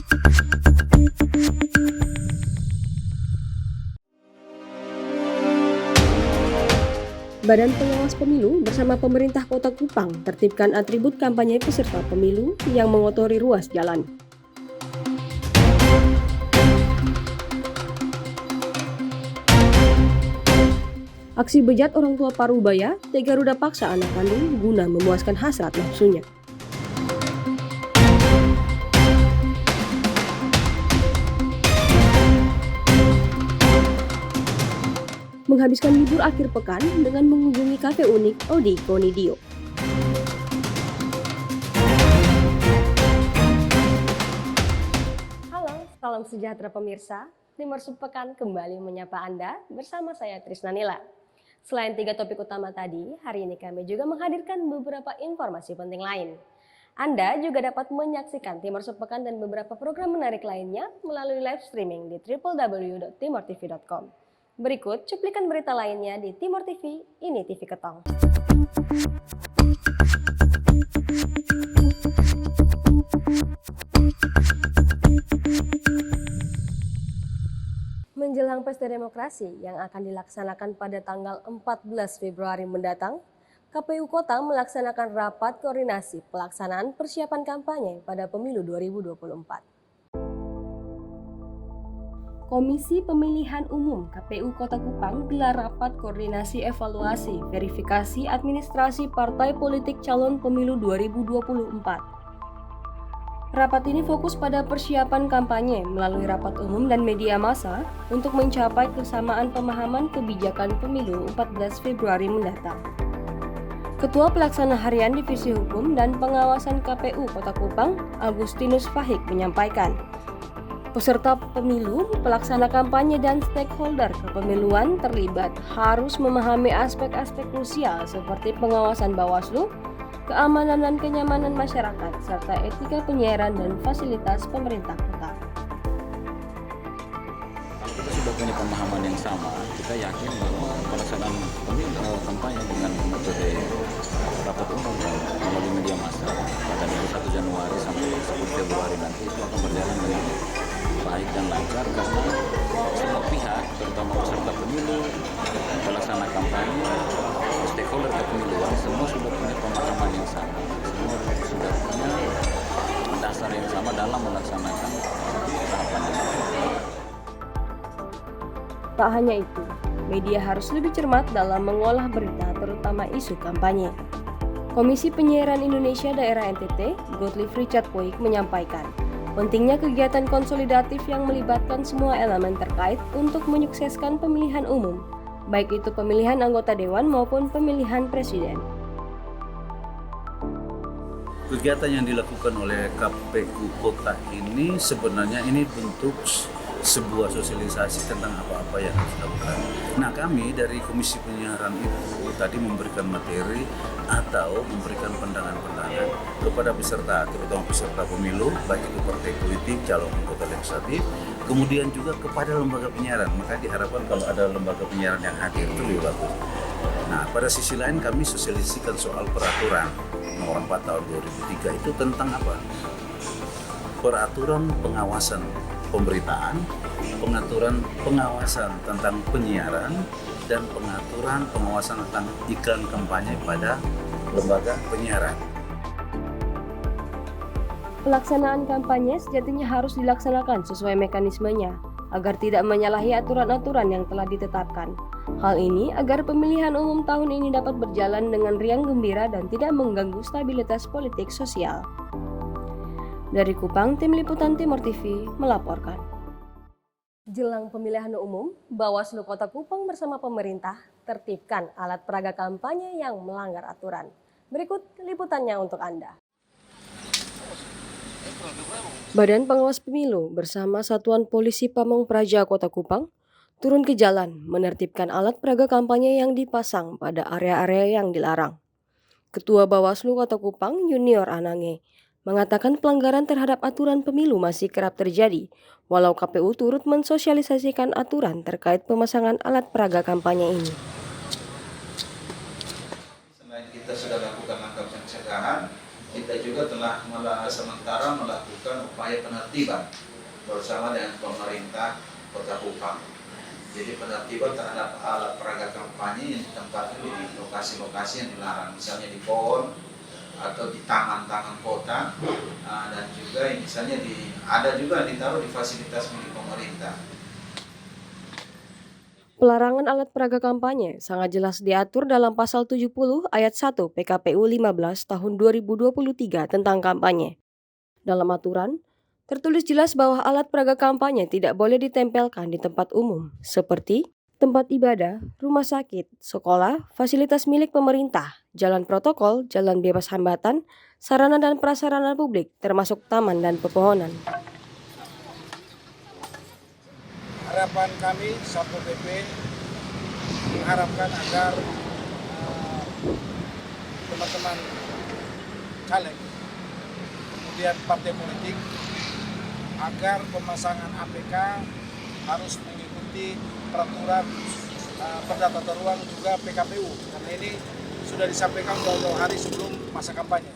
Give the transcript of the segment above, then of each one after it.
Badan Pengawas Pemilu bersama pemerintah Kota Kupang tertibkan atribut kampanye peserta pemilu yang mengotori ruas jalan. Aksi bejat orang tua Parubaya, tega ruda paksa anak kandung guna memuaskan hasrat nafsunya. Menghabiskan libur akhir pekan dengan mengunjungi kafe unik Odi Konidio. Halo, salam sejahtera pemirsa. Timur Sepekan kembali menyapa Anda bersama saya Trisna Nila. Selain 3 topik utama tadi, hari ini kami juga menghadirkan beberapa informasi penting lain. Anda juga dapat menyaksikan Timur Sepekan dan beberapa program menarik lainnya melalui live streaming di www.timortv.com. Berikut cuplikan berita lainnya di Timor TV, ini TV Ketong. Menjelang Pesta Demokrasi yang akan dilaksanakan pada tanggal 14 Februari mendatang, KPU Kota melaksanakan rapat koordinasi pelaksanaan persiapan kampanye pada pemilu 2024. Komisi Pemilihan Umum KPU Kota Kupang gelar rapat koordinasi evaluasi verifikasi administrasi partai politik calon pemilu 2024. Rapat ini fokus pada persiapan kampanye melalui rapat umum dan media massa untuk mencapai kesamaan pemahaman kebijakan pemilu 14 Februari mendatang. Ketua Pelaksana Harian Divisi Hukum dan Pengawasan KPU Kota Kupang, Agustinus Fahik menyampaikan, peserta pemilu, pelaksana kampanye, dan stakeholder kepemiluan terlibat harus memahami aspek-aspek krusial seperti pengawasan Bawaslu, keamanan dan kenyamanan masyarakat, serta etika penyiaran dan fasilitas pemerintah kota. Kita sudah punya pemahaman yang sama, kita yakin bahwa pelaksanaan kampanye dengan metode rapat umum melalui media massa pada 1 Januari sampai 10 Februari nanti itu akan berjalan dengan baik dan lancar karena semua pihak, terutama peserta pemilu, pelaksana kampanye, stakeholder kepemiluan, semua sudah punya pemahaman yang sama, semua sudah punya dasar yang sama dalam melaksanakan tahapan ini. Tak hanya itu, media harus lebih cermat dalam mengolah berita, terutama isu kampanye. Komisi Penyiaran Indonesia Daerah NTT, Gottlieb Richard Poik menyampaikan, pentingnya kegiatan konsolidatif yang melibatkan semua elemen terkait untuk menyukseskan pemilihan umum, baik itu pemilihan anggota dewan maupun pemilihan presiden. Kegiatan yang dilakukan oleh KPU Kota ini sebenarnya ini bentuk sebuah sosialisasi tentang apa-apa yang harus dilakukan. Nah, kami dari Komisi Penyiaran itu tadi memberikan materi atau memberikan pandangan-pandangan kepada peserta, terutama peserta pemilu, baik itu partai politik, calon anggota legislatif, kemudian juga kepada lembaga penyiaran. Maka diharapkan kalau ada lembaga penyiaran yang hadir itu lebih bagus. Nah, pada sisi lain kami sosialisasikan soal peraturan nomor 4 tahun 2003 itu tentang apa? Peraturan pengawasan pemberitaan, pengaturan pengawasan tentang penyiaran, dan pengaturan pengawasan tentang iklan kampanye pada lembaga penyiaran. Pelaksanaan kampanye sejatinya harus dilaksanakan sesuai mekanismenya, agar tidak menyalahi aturan-aturan yang telah ditetapkan. Hal ini agar pemilihan umum tahun ini dapat berjalan dengan riang gembira dan tidak mengganggu stabilitas politik sosial. Dari Kupang, Tim Liputan Timor TV melaporkan. Jelang pemilihan umum, Bawaslu Kota Kupang bersama pemerintah tertibkan alat peraga kampanye yang melanggar aturan. Berikut liputannya untuk Anda. Badan Pengawas Pemilu bersama Satuan Polisi Pamong Praja Kota Kupang turun ke jalan menertibkan alat peraga kampanye yang dipasang pada area-area yang dilarang. Ketua Bawaslu Kota Kupang, Junior Anange, mengatakan pelanggaran terhadap aturan pemilu masih kerap terjadi, walau KPU turut mensosialisasikan aturan terkait pemasangan alat peraga kampanye ini. Selain kita sudah lakukan langkah pencegahan, kita kita juga telah sementara melakukan upaya penertiban bersama dengan pemerintah Kota Kupang. Jadi penertiban terhadap alat peraga kampanye yang ditempatkan di lokasi-lokasi yang dilarang, misalnya di pohon atau di taman-taman kota, dan juga misalnya ada juga ditaruh di fasilitas milik pemerintah. Pelarangan alat peraga kampanye sangat jelas diatur dalam pasal 70 ayat 1 PKPU 15 tahun 2023 tentang kampanye. Dalam aturan, tertulis jelas bahwa alat peraga kampanye tidak boleh ditempelkan di tempat umum, seperti tempat ibadah, rumah sakit, sekolah, fasilitas milik pemerintah, jalan protokol, jalan bebas hambatan, sarana dan prasarana publik, termasuk taman dan pepohonan. Harapan kami Satpol PP mengharapkan agar teman-teman caleg, kemudian partai politik, agar pemasangan APK harus mengikuti peraturan Perda Tata Ruang juga PKPU, karena ini sudah disampaikan jauh-jauh hari sebelum masa kampanye.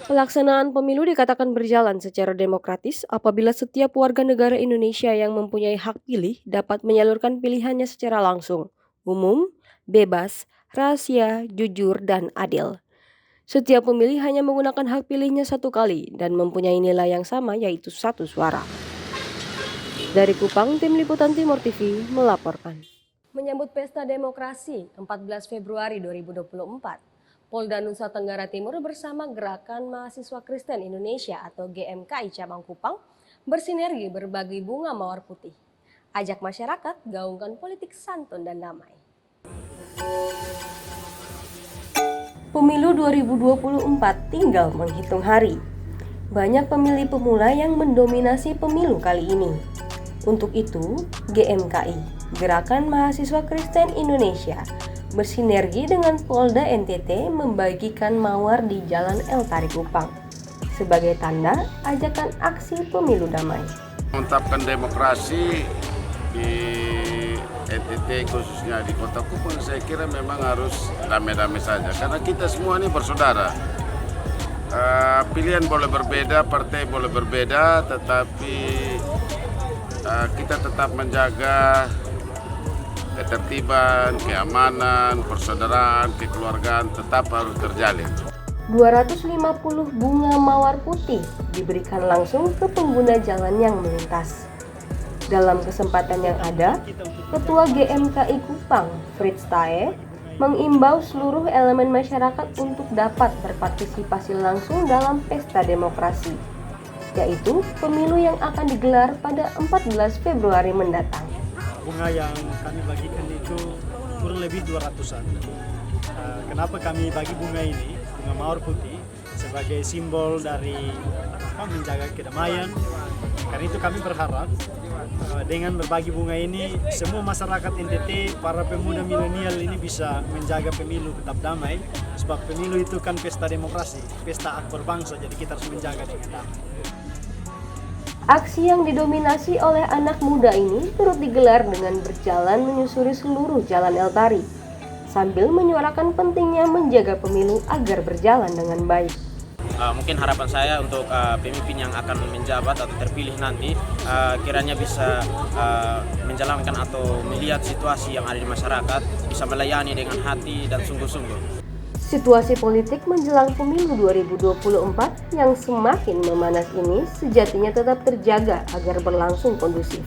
Pelaksanaan pemilu dikatakan berjalan secara demokratis apabila setiap warga negara Indonesia yang mempunyai hak pilih dapat menyalurkan pilihannya secara langsung, umum, bebas, rahasia, jujur, dan adil. Setiap pemilih hanya menggunakan hak pilihnya satu kali dan mempunyai nilai yang sama, yaitu 1 suara. Dari Kupang, Tim Liputan Timur TV melaporkan. Menyambut Pesta Demokrasi 14 Februari 2024, Polda Nusa Tenggara Timur bersama Gerakan Mahasiswa Kristen Indonesia atau GMKI Cabang Kupang bersinergi berbagi bunga mawar putih. Ajak masyarakat gaungkan politik santun dan damai. Pemilu 2024 tinggal menghitung hari. Banyak pemilih pemula yang mendominasi pemilu kali ini. Untuk itu, GMKI, Gerakan Mahasiswa Kristen Indonesia, bersinergi dengan Polda NTT membagikan mawar di Jalan El Tari Kupang sebagai tanda ajakan aksi pemilu damai. Mengungkapkan demokrasi di NTT khususnya di Kota Kupang, saya kira memang harus damai-damai saja karena kita semua ini bersaudara. Pilihan boleh berbeda, partai boleh berbeda, tetapi kita tetap menjaga ketertiban, keamanan, persaudaraan, kekeluargaan tetap harus terjalin. 250 bunga mawar putih diberikan langsung ke pengguna jalan yang melintas. Dalam kesempatan yang ada, Ketua GMKI Kupang, Fritz Tae, mengimbau seluruh elemen masyarakat untuk dapat berpartisipasi langsung dalam pesta demokrasi, yaitu pemilu yang akan digelar pada 14 Februari mendatang. Bunga yang kami bagikan itu kurang lebih 200-an. Kenapa kami bagi bunga ini, bunga mawar putih, sebagai simbol dari menjaga kedamaian. Karena itu kami berharap dengan berbagi bunga ini, semua masyarakat NTT, para pemuda milenial ini bisa menjaga pemilu tetap damai. Sebab pemilu itu kan pesta demokrasi, pesta akbar bangsa, jadi kita harus menjaga dengan damai. Aksi yang didominasi oleh anak muda ini turut digelar dengan berjalan menyusuri seluruh Jalan El Tari, sambil menyuarakan pentingnya menjaga pemilu agar berjalan dengan baik. Mungkin harapan saya untuk pemimpin yang akan menjabat atau terpilih nanti kiranya bisa menjalankan atau melihat situasi yang ada di masyarakat, bisa melayani dengan hati dan sungguh-sungguh. Situasi politik menjelang pemilu 2024 yang semakin memanas ini sejatinya tetap terjaga agar berlangsung kondusif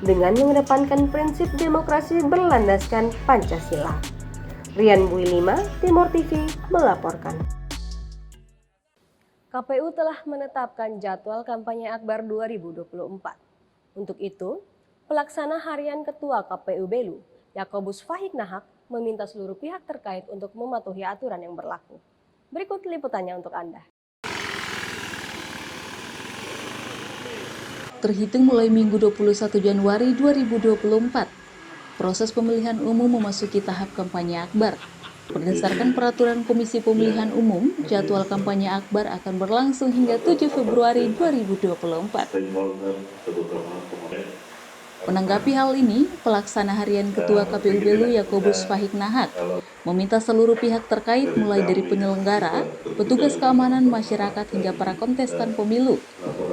dengan mengedepankan prinsip demokrasi berlandaskan Pancasila. Rian Bui 5, Timur TV melaporkan. KPU telah menetapkan jadwal kampanye Akbar 2024. Untuk itu, pelaksana harian Ketua KPU Belu, Yakobus Fahik Nahak, meminta seluruh pihak terkait untuk mematuhi aturan yang berlaku. Berikut liputannya untuk Anda. Terhitung mulai Minggu 21 Januari 2024, proses pemilihan umum memasuki tahap kampanye Akbar. Berdasarkan peraturan Komisi Pemilihan Umum, jadwal kampanye Akbar akan berlangsung hingga 7 Februari 2024. Menanggapi hal ini, pelaksana harian Ketua KPU Belu Yakobus Fahik Nahak meminta seluruh pihak terkait mulai dari penyelenggara, petugas keamanan masyarakat hingga para kontestan pemilu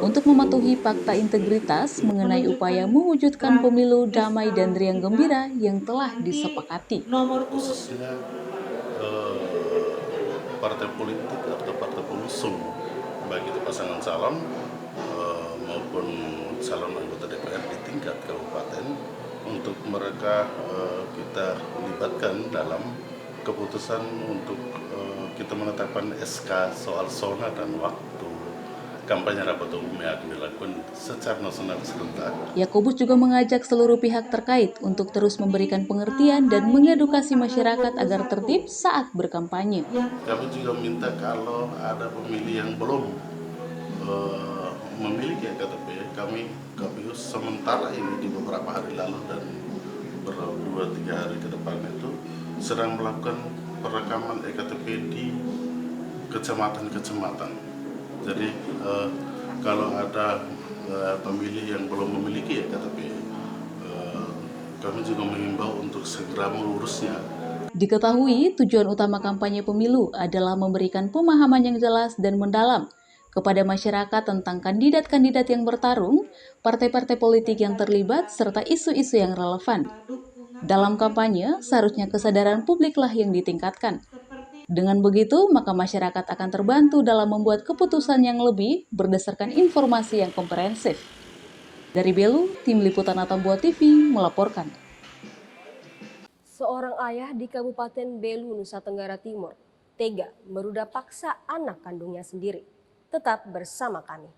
untuk mematuhi fakta integritas mengenai upaya mewujudkan pemilu damai dan riang gembira yang telah disepakati. Khususnya partai politik atau partai pengusung baik itu pasangan calon maupun calon anggota DPR di tingkat kabupaten untuk mereka kita libatkan dalam keputusan untuk kita menetapkan SK soal zona dan waktu kampanye rapat umum yang akan dilakukan secara nasional serentak. Yakobus juga mengajak seluruh pihak terkait untuk terus memberikan pengertian dan mengedukasi masyarakat agar tertib saat berkampanye. Kami juga minta kalau ada pemilih yang belum memiliki KTP, kami KPU sementara ini di beberapa hari lalu dan 2-3 hari ke depan itu sedang melakukan perekaman ektp di kecamatan-kecamatan. Jadi kalau ada pemilih yang belum memiliki KTP, kami juga mengimbau untuk segera mengurusnya. Diketahui tujuan utama kampanye pemilu adalah memberikan pemahaman yang jelas dan mendalam kepada masyarakat tentang kandidat-kandidat yang bertarung, partai-partai politik yang terlibat, serta isu-isu yang relevan. Dalam kampanye, seharusnya kesadaran publiklah yang ditingkatkan. Dengan begitu, maka masyarakat akan terbantu dalam membuat keputusan yang lebih berdasarkan informasi yang komprehensif. Dari Belu, Tim Liputan Atambua TV melaporkan. Seorang ayah di Kabupaten Belu, Nusa Tenggara Timur, tega meruda paksa anak kandungnya sendiri. Tetap bersama kami.